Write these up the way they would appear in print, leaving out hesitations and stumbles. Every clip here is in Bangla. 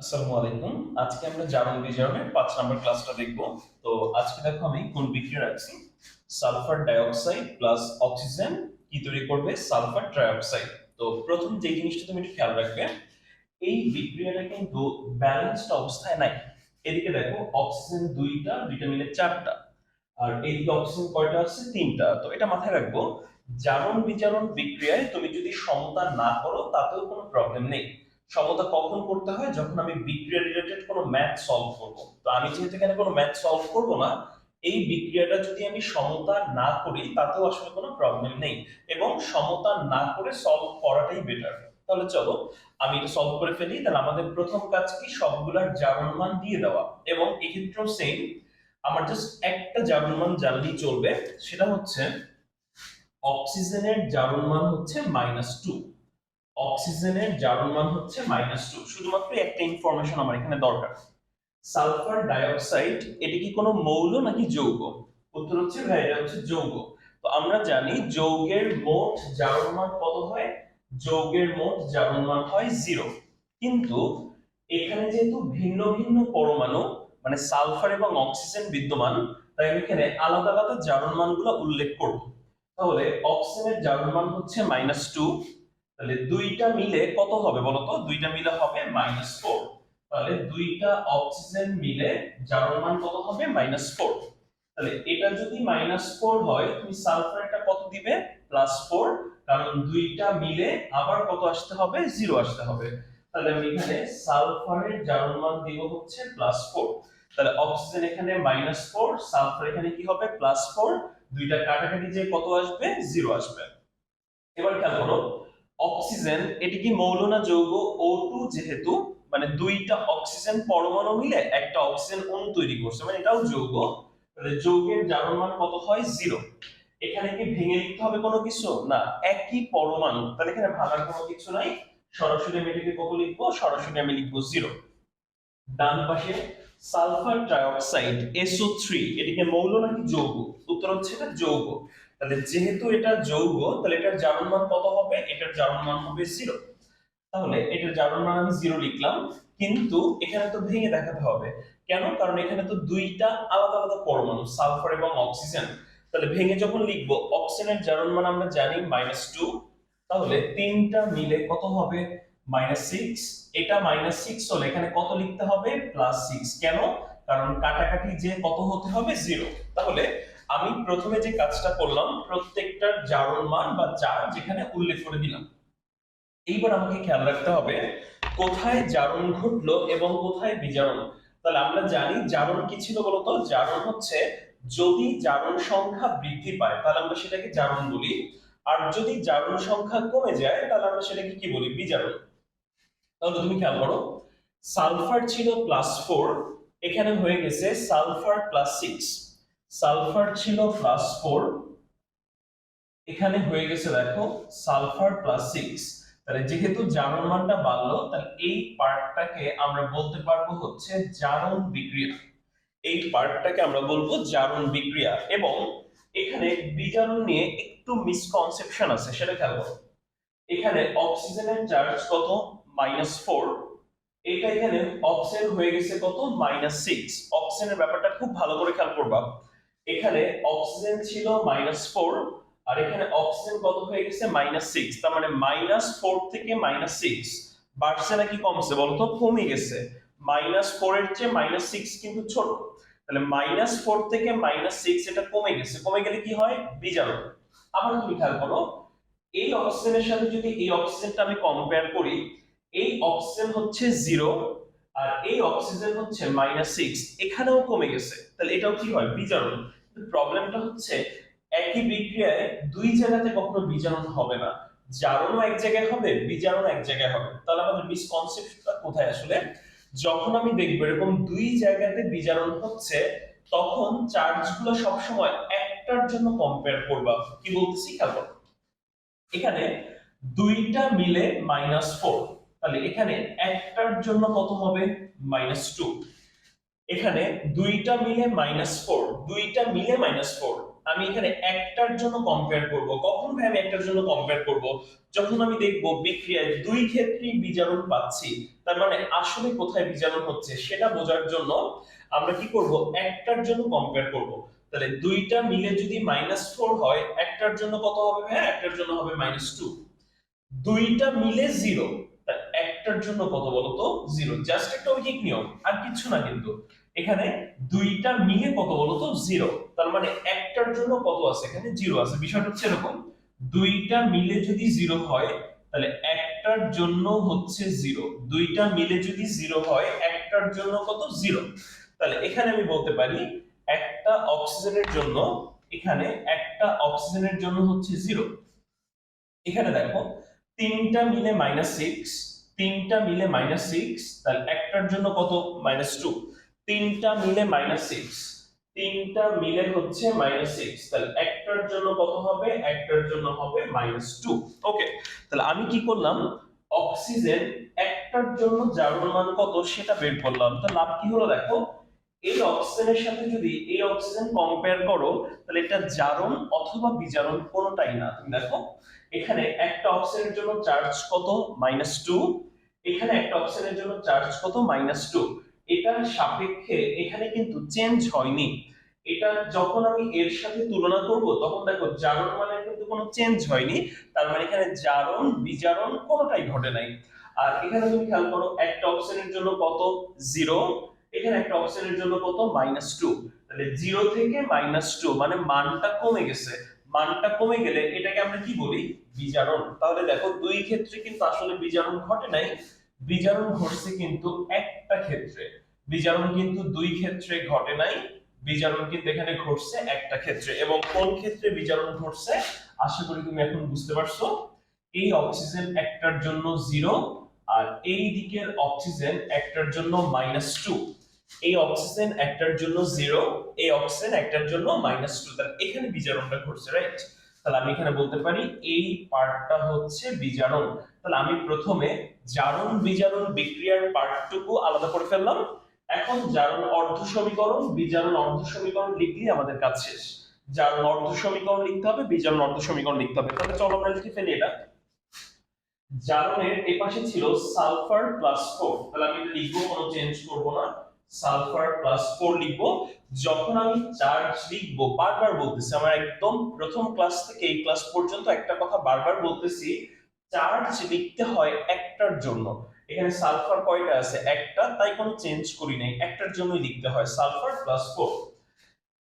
আসসালামু আলাইকুম। আজকে আমরা জারণ বিজারণের ৫ নাম্বার ক্লাসটা দেখব। তো আজকে দেখো আমি কোন বিক্রিয়া রাখছি। সালফার ডাইঅক্সাইড প্লাস অক্সিজেন কি তৈরি করবে? Sulphur trioxide. তো প্রথম যে জিনিসটা তুমি একটু খেয়াল রাখবে, এই বিক্রিয়াটা কিন্তু ব্যালেন্সড অবস্থায় নাই। এদিকে দেখো অক্সিজেন দুইটা, দুইটা মিলে চারটা। আর এইদিকে অক্সিজেন কয়টা আছে? তিনটা। তো এটা মাথায় রাখবো, জারণ বিজারণ বিক্রিয়ায় তুমি যদি সমতা না করো তাতেও কোনো প্রবলেম নেই। সমতা কখন করতে হয়? যখন আমি বিক্রিয়া রিলেটেড কোনো ম্যাথ সলভ করব। তো আমি যেহেতু এখানে কোনো ম্যাথ সলভ করব না, এই বিক্রিয়াটা যদি আমি সমতা না করি তাতেও আসলে কোনো প্রবলেম নেই, এবং সমতা না করে সলভ করাটাই বেটার। তাহলে চলো আমি এটা সলভ করে ফেলি। তাহলে আমাদের প্রথম কাজ কি? সবগুলার জারণ মান দিয়ে দেওয়া, এবং এক্ষেত্রেও সেম। আমার জাস্ট একটা জারণ মান জানলেই চলবে, সেটা হচ্ছে অক্সিজেনের জারণ মান হচ্ছে -2। অক্সিজেনের জারণ মান হচ্ছে -2। শুধুমাত্র একটা ইনফরমেশন আমার এখানে দরকার। সালফার ডাইঅক্সাইড এটা কি কোনো মৌল নাকি যৌগ? উত্তর হচ্ছে ভাই এটা হচ্ছে যৌগ। তো আমরা জানি যৌগের মোট জারণ মান কত হয়? যৌগের মোট জারণ মান হয় 0। কিন্তু এখানে যেহেতু ভিন্ন ভিন্ন পরমাণু, মানে সালফার এবং অক্সিজেন বিদ্যমান, তাই আমি এখানে আলাদা আলাদা জারণ মানগুলো উল্লেখ করব। তাহলে অক্সিজেনের জারণ মান হচ্ছে -2। তাহলে দুইটা মিলে কত হবে বলতো? দুইটা মিলে হবে -4। তাহলে দুইটা অক্সিজেন মিলে জারণ মান কত হবে? -4। তাহলে এটা যদি -4 হয়, তুমি সালফারটা কত দিবে? +4। কারণ দুইটা মিলে আবার কত আসতে হবে? 0 আসতে হবে। তাহলে আমি এখানে সালফারের জারণ মান দিব হচ্ছে +4। তাহলে অক্সিজেন এখানে -4, সালফার এখানে কি হবে? +4। দুইটা কাটাকাটি যে কত আসবে? 0 আসবে। এবার খেয়াল করো, অক্সিজেন এটি কি মৌল না যৌগ? O2 যেহেতু, মানে দুইটা অক্সিজেন পরমাণু মিলে একটা অক্সিজেন অণু তৈরি করছে, মানে এটাও যৌগ। তাহলে যৌগের জারণ মান কত হয়? 0। এখানে কি ভেঙে লিখতে হবে কোনো কিছু? না, একই পরমাণু, তাহলে এখানে ভাঙার কোনো কিছু নাই। সরাসরি আমি এটাকে কত লিখবো? সরাসরি আমি লিখবো 0। ডান পাশে সালফার ট্রাইঅক্সাইড SO3 এটিকে মৌল নাকি যৌগ? উত্তর হচ্ছে এটা যৌগ। তাহলে যেহেতু এটা যৌগ, তাহলে এটার জারণ মান কত হবে? এটার জারণ মান হবে 0। তাহলে এটার জারণ মান আমি 0 লিখলাম। কিন্তু এখানে তো ভেঙে দেখাতে হবে। কেন? কারণ এখানে তো দুইটা আলাদা আলাদা পরমাণু, সালফার এবং অক্সিজেন। তাহলে ভেঙে যখন লিখবো, অক্সিজেনের জারণ মান আমরা জানি -2। তাহলে তিনটা মিলে কত হবে? -6। এটা -6 হলে এখানে কত লিখতে হবে? +6। কেন? কারণ কাটাকাটি যে কত হতে হবে? 0। তাহলে আমি প্রথমে যে কাজটা করলাম, প্রত্যেকটার জারণ মান বা জার যেখানে উল্লেখ করে দিলাম। এইবার আমাকে খেয়াল রাখতে হবে কোথায় জারণ ঘটলো এবং কোথায় বিজারণ। তাহলে আমরা জানি জারণ কি ছিল বলতো? জারণ হচ্ছে যদি জারণ সংখ্যা বৃদ্ধি পায় তাহলে আমরা সেটাকে জারণ বলি, আর যদি জারণ সংখ্যা কমে যায় তাহলে আমরা সেটাকে কি বলি? বিজারণ। তাহলে তুমি খেয়াল করো, সালফার ছিল +4, এখানে হয়ে গেছে সালফার +6। সালফার ছিল +4, এখানে হয়ে গেছে দেখো সালফার +6। তাহলে যেহেতু জারণ মানটা বাড়লো, তাহলে এই পার্টটাকে আমরা বলতে পারবো হচ্ছে জারণ বিক্রিয়া। এই পার্টটাকে আমরা বলবো জারণ বিক্রিয়া। এবং এখানে বিজারণ নিয়ে একটু মিসকনসেপশন আছে, সেটা খেয়াল করো। এখানে অক্সিজেনের চার্জ কত? -4। এটা এখানে অক্সিজেন হয়ে গেছে কত? -6। অক্সিজেনের ব্যাপারটা খুব ভালো করে খেয়াল করবা। এখানে অক্সিজেন ছিল -4, আর এখানে অক্সিজেন কত হয়ে গেছে? -6। তার মানে -4 থেকে -6 বাড়ছে নাকি কমছে বলতো? কমে গেছে। -4 এর চেয়ে -6 কিন্তু ছোট। তাহলে -4 থেকে -6 এটা কমে গেছে। কমে গেলে কি হয়? বিজারণ। আবার তুমি খেয়াল করো, এই অক্সিজেনের সাথে যদি এই অক্সিজেনটা আমি কম্পেয়ার করি, এই অক্সিজেন হচ্ছে 0 আর এই অক্সিজেন হচ্ছে -6, এখানেও কমে গেছে। তাহলে এটাও কি হয়? বিজারণ। প্রবলেমটা হচ্ছে একই বিক্রিয়ায় দুই জায়গাতে কখনো বিজারণ হবে না। জারণও এক জায়গায় হবে, বিজারণ এক জায়গায় হবে। তাহলে আমাদের মিসকনসেপ্টটা কোথায় আসলে? যখন আমি দেখব এরকম দুই জায়গাতে বিজারণ হচ্ছে, তখন চার্জগুলো সবসময় একটার জন্য কম্পেয়ার করবা। কি বলতেছি খেয়াল করো। এখানে দুইটা মিলে -4, তাহলে এখানে একটার জন্য কত হবে? -2। এখানে দুইটা মিলে -4, দুইটা মিলে -4, আমি এখানে একটার জন্য কম্পেয়ার করব। কখন ভাই আমি একটার জন্য কম্পেয়ার করব? যখন আমি দেখব বিক্রিয়ায় দুই ক্ষেত্রেই বিজারণ পাচ্ছি, তার মানে আসলে কোথায় বিজারণ হচ্ছে সেটা বোঝার জন্য আমরা কি করব, একটার জন্য কম্পেয়ার করব। তাহলে দুইটা মিলে যদি -4 হয়, একটার জন্য কত হবে ভাই? একটার জন্য হবে -2। দুইটা মিলে 0, তার একটার জন্য কত বলতো? 0। জাস্ট একটা ঐকিক নিয়ম, আর কিছু না। কিন্তু এখানে দুইটা মিলে কত বলতো? 0। তার মানে একটার জন্য কত আছে? এখানে 0 আছে। বিষয়টা হচ্ছে এরকম, দুইটা মিলে যদি 0 হয় তাহলে একটার জন্য হচ্ছে 0। দুইটা মিলে যদি 0 হয় একটার জন্য কত? 0। তাহলে এখানে আমি বলতে পারি একটা অক্সিজেনের জন্য, এখানে একটা অক্সিজেনের জন্য হচ্ছে 0। এখানে দেখো তিনটা মিলে -6, তিনটা মিলে -6, তাহলে একটার জন্য কত? -2। তিনটা মিলে -6, তিনটা মিলে হচ্ছে -6, তাহলে একটার জন্য কত হবে? একটার জন্য হবে -2। ওকে, তাহলে আমি কি করলাম? অক্সিজেন একটার জন্য জারণ মান কত সেটা বের করলাম। তো লাভ কি হলো দেখো, এই অক্সিজেনের সাথে যদি এই অক্সিজেন কম্পেয়ার করো তাহলে এটা জারণ অথবা বিজারণ কোনোটাই না। তুমি দেখো এখানে একটা অক্সিজেনের জন্য চার্জ কত? -2। এখানে একটা অক্সিজেনের জন্য চার্জ কত? -2। এটার সাপেক্ষে এখানে কিন্তু চেঞ্জ হয়নি। এটা যখন আমি এর সাথে তুলনা করব তখন দেখো জারণ মানের কিন্তু কোনো চেঞ্জ হয়নি। তার মানে এখানে জারণ বিজারণ কোনোটাই ঘটে নাই। আর এখানে তুমি খেয়াল করো একটা অক্সিজেনের জন্য কত? 0। এখানে একটা অক্সিজেনের জন্য কত? -2। তাহলে 0 থেকে -2 মানে মানটা কমে গেছে। মানটা কমে গেলে এটাকে আমরা কি বলি? বিজারণ। তাহলে দেখো দুই ক্ষেত্রে কিন্তু আসলে বিজারণ ঘটে নাই, বিজারণ ঘটছে কিন্তু একটা ক্ষেত্রে। বিজারণ কিন্তু দুই ক্ষেত্রে ঘটে নাই, বিজারণ কিন্তু এখানে ঘটছে একটা ক্ষেত্রে। এবং কোন ক্ষেত্রে বিজারণ ঘটছে আশা করি তুমি এখন বুঝতে পারছো। এই অক্সিজেন একটার জন্য 0, আর এই দিকের অক্সিজেন একটার জন্য -2। এই অক্সিজেন একটার জন্য 0, এই অক্সিজেন একটার জন্য -2। তাহলে এখানে বিজারণটা ঘটছে, রাইট? তাহলে আমি এখানে বলতে পারি এই পার্টটা হচ্ছে বিজারণ। তাহলে আমি প্রথমে জারণ বিজারণ বিক্রিয়ার পার্টটুকু আলাদা করে ফেললাম। এখন জারণ অর্ধ সমীকরণ, বিজারণ অর্ধ সমীকরণ লিখলেই আমাদের কাজ শেষ। জারণ অর্ধ সমীকরণ লিখতে হবে, বিজারণ অর্ধ সমীকরণ লিখতে হবে। তাহলে চলো আমরা লিখে ফেলি এটা। জারণের এপাশে ছিল সালফার +4, তাহলে আমি এটা লিখবো, কোনো চেঞ্জ করব না। সালফার +4 লিখবো। যখন আমি চার্জ লিখবো, বারবার বলতেছি, আমার একদম প্রথম ক্লাস থেকে এই ক্লাস পর্যন্ত একটা কথা বারবার বলতেছি, চার্জ লিখতে হয় একটার জন্য। এখানে সালফার কয়টা আছে? একটা, তাই কোনো চেঞ্জ করি নাই, একটার জন্যই লিখতে হয় সালফার +4।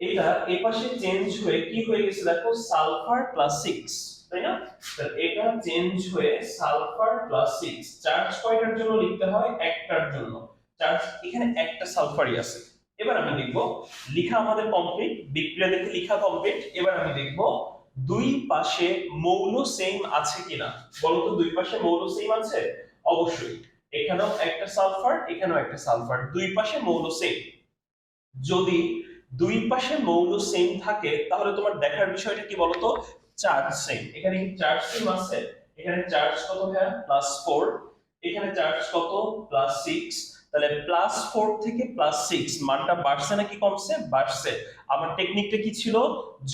এটা এপাশে চেঞ্জ হয়ে কি হয়ে গেছে দেখো, সালফার +6, তাই না? তাহলে এটা চেঞ্জ হয়ে সালফার +6। চার্জ কয়টার জন্য লিখতে হয়? একটার জন্য। চার্জ এখানে একটা সালফারই আছে। এবার আমি দেখব, লেখা আমাদের কমপ্লিট, বিক্রিয়া দেখে লেখা কমপ্লিট। এবার আমি দেখব দুই পাশে মৌল সেম আছে কিনা। বলো তো দুই পাশে মৌল সেম আছে? অবশ্যই। এখানেও একটা সালফার, এখানেও একটা সালফার, দুই পাশে মৌল সেম। যদি দুই পাশে মৌল সেম থাকে তাহলে তোমার দেখার বিষয়টা কি বলতো? Charge same. এখানে কি চার্জ সেম আছে? এখানে চার্জ কত ভাইয়া? +4। এখানে চার্জ কত? +6। তাহলে +4 থেকে +6 মানটা বাড়ছে নাকি কমছে? বাড়ছে। আমার টেকনিকটা কি ছিল?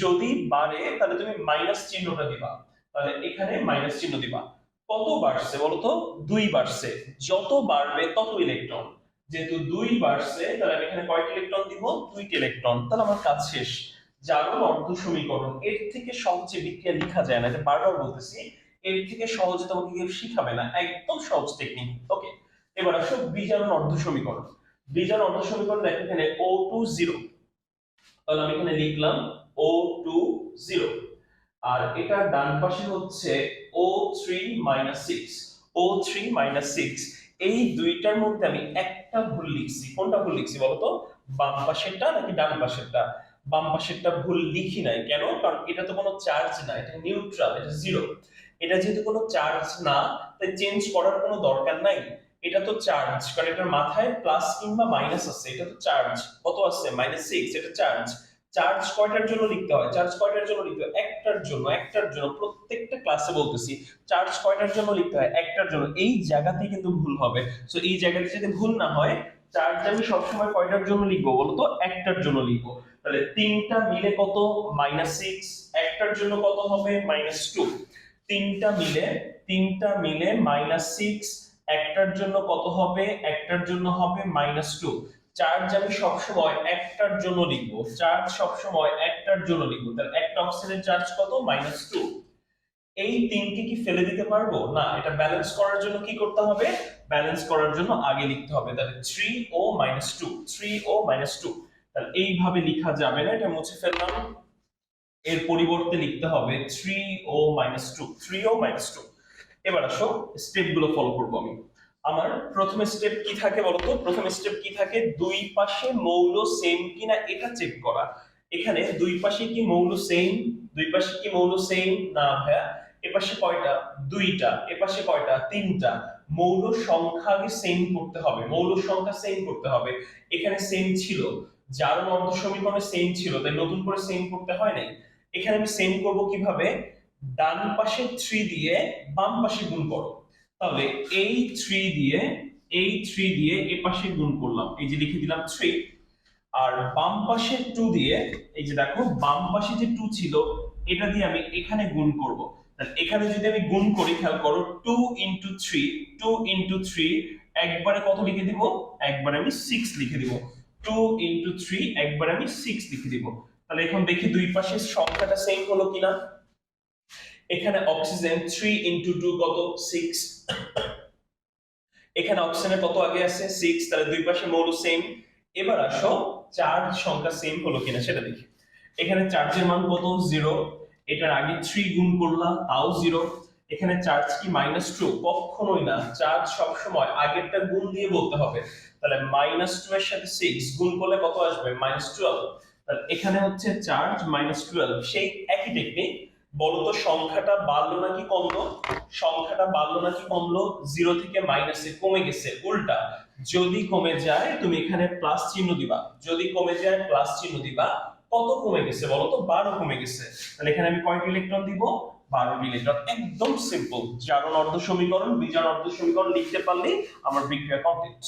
যদি বাড়ে তাহলে তুমি মাইনাস চিহ্নটা দিবা, তাহলে এখানে মাইনাস চিহ্ন দিবা। কত বাড়ছে বলতো? 2 বাড়ছে। যত বাড়বে তত ইলেকট্রন। যেহেতু 2 বাড়ছে তাহলে আমি এখানে কয়টা ইলেকট্রন দিব? 2টি ইলেকট্রন। তাহলে আমার কাজ শেষ। জারণ অর্ধ সমীকরণ, এর থেকে সহজে বিক্রিয়া লেখা যায় না, এটা বারবার বলতেছি। এর থেকে সহজে তোমাকে কেউ শিখাবে না, একদম সহজ টেকনিক। ওকে, এবার আসো বিজারণ অর্ধ সমীকরণ। বিজারণ অর্ধ সমীকরণ দেখো এখানে O20, তাহলে আমি এখানে লিখলাম O20। আর এটা ডান পাশে হচ্ছে O3-6, O3-6। এই দুইটার মধ্যে আমি একটা ভুল লিখছি। কোনটা ভুল লিখছি বলতো? বাম পাশেরটা নাকি ডান পাশেরটা? বাম পাশেরটা ভুল লিখি নাই। কেন? কারণ এটা তো কোনো চার্জ না, এটা নিউট্রাল, এটা 0। এটা যেহেতু কোনো চার্জ না, তাই চেঞ্জ করার কোনো দরকার নাই। এটা তো চার্জ, কারণ এটার মাথায় প্লাস কিংবা মাইনাস আছে। এটা তো চার্জ, কত আছে? -6, এটা চার্জ। চার্জ কয়টার জন্য লিখতে হয়? চার্জ কয়টার জন্য লিখতে হয়? একটার জন্য, একটার জন্য। প্রত্যেকটা ক্লাসে বলতেছি চার্জ কয়টার জন্য লিখতে হয়? একটার জন্য। এই জায়গাতে কিন্তু ভুল হবে। সো এই জায়গাতে যদি ভুল না হয় চার্জ আমি সবসময় কয়টার জন্য লিখবো বলতো? একটার জন্য লিখবো। তাহলে 3টা মিলে কত? -6। একটার জন্য কত হবে? -2। 3টা মিলে -6, একটার জন্য কত হবে? একটার জন্য হবে -2। চার্জ আমি সবসময় একটার জন্য লিখবো, চার্জ সবসময় একটার জন্য লিখবো। তাহলে একটা অক্সিজেনের চার্জ কত? -2। এই তিনকে কি ফেলে দিতে পারবো না? এটা ব্যালেন্স করার জন্য কি করতে হবে? ব্যালেন্স করার জন্য আগে লিখতে হবে। তাহলে 3O - 2, 3O - 2। তাহলে এইভাবে লেখা যাবে না, এটা মুছে ফেললাম। এর পরিবর্তে লিখতে হবে 3O - 2, 3O - 2। এবার আসো স্টেপ গুলো ফলো করবো আমি। আমার প্রথম স্টেপ কি থাকে বলতো? প্রথম স্টেপ কি থাকে? দুই পাশে মৌল সেম কিনা এটা চেক করা। এখানে দুই পাশে কি মৌল সেম? দুই পাশে কি মৌল সেম? না ভাইয়া। এপাশে কয়টা? দুইটা। এপাশে কয়টা? তিনটা। মৌল সংখ্যা আগে সেম করতে হবে, মৌল সংখ্যা সেম করতে হবে। এখানে সেম ছিল, জারণ অর্ধ সমীকরণে সেম ছিল, তাই নতুন করে সেম করতে হয় নাই। এখানে আমি সেম করব কিভাবে? ডান পাশে 3 দিয়ে বাম পাশে গুণ করো। তাহলে এই 3 দিয়ে এ পাশে গুণ করলাম, এই যে লিখে দিলাম 3। আর বাম পাশে 2 দিয়ে, এই যে দেখো বাম পাশে যে 2 ছিল এটা দিয়ে আমি এখানে গুণ করব। তাহলে এখানে যদি আমি গুণ করি, খেয়াল করো 2 * 3, 2 * 3 একবারে কত লিখে দিব? একবারে আমি 6 লিখে দিব। 2 * 3 একবারে আমি 6 লিখে দিব। তাহলে এখন দেখি দুই পাশের সংখ্যাটা সেম হলো কিনা। এখানে অক্সিজেন 3 * 2 কত? 6। এখানে অক্সিজেনের কত আগে আছে? 6। তাহলে দুই পাশে মৌল সেম। এবার আসো চার্জ সংখ্যা সেম হলো কিনা সেটা দেখি। এখানে চার্জের মান কত? 0। এটার আগে 3 গুণ করলাম, তাও 0। এখানে চার্জ কি -2? কখনোই না, চার্জ সবসময় আগেরটা গুণ দিয়ে বলতে হবে। তাহলে -2 এর সাথে 6 গুণ করলে কত আসবে? -12। তাহলে এখানে হচ্ছে চার্জ -12। সেই একই টেকনিক। বলতো সংখ্যাটা বাড়লো নাকি কমলো? সংখ্যাটা বাড়লো নাকি কমলো? 0 থেকে মাইনাসে কমে গেছে। উল্টা, যদি কমে যায় তুমি এখানে প্লাস চিহ্ন দিবা, যদি কমে যায় প্লাস চিহ্ন দিবা। কত কমে গেছে বলতো? 12 কমে গেছে। তাহলে এখানে আমি কয়টি ইলেকট্রন দিব? 12টি ইলেকট্রন। একদম সিম্পল। জারণ অর্ধ সমীকরণ, বিজারণ অর্ধ সমীকরণ লিখতে পারলেই আমার বিক্রিয়া কমপ্লিট।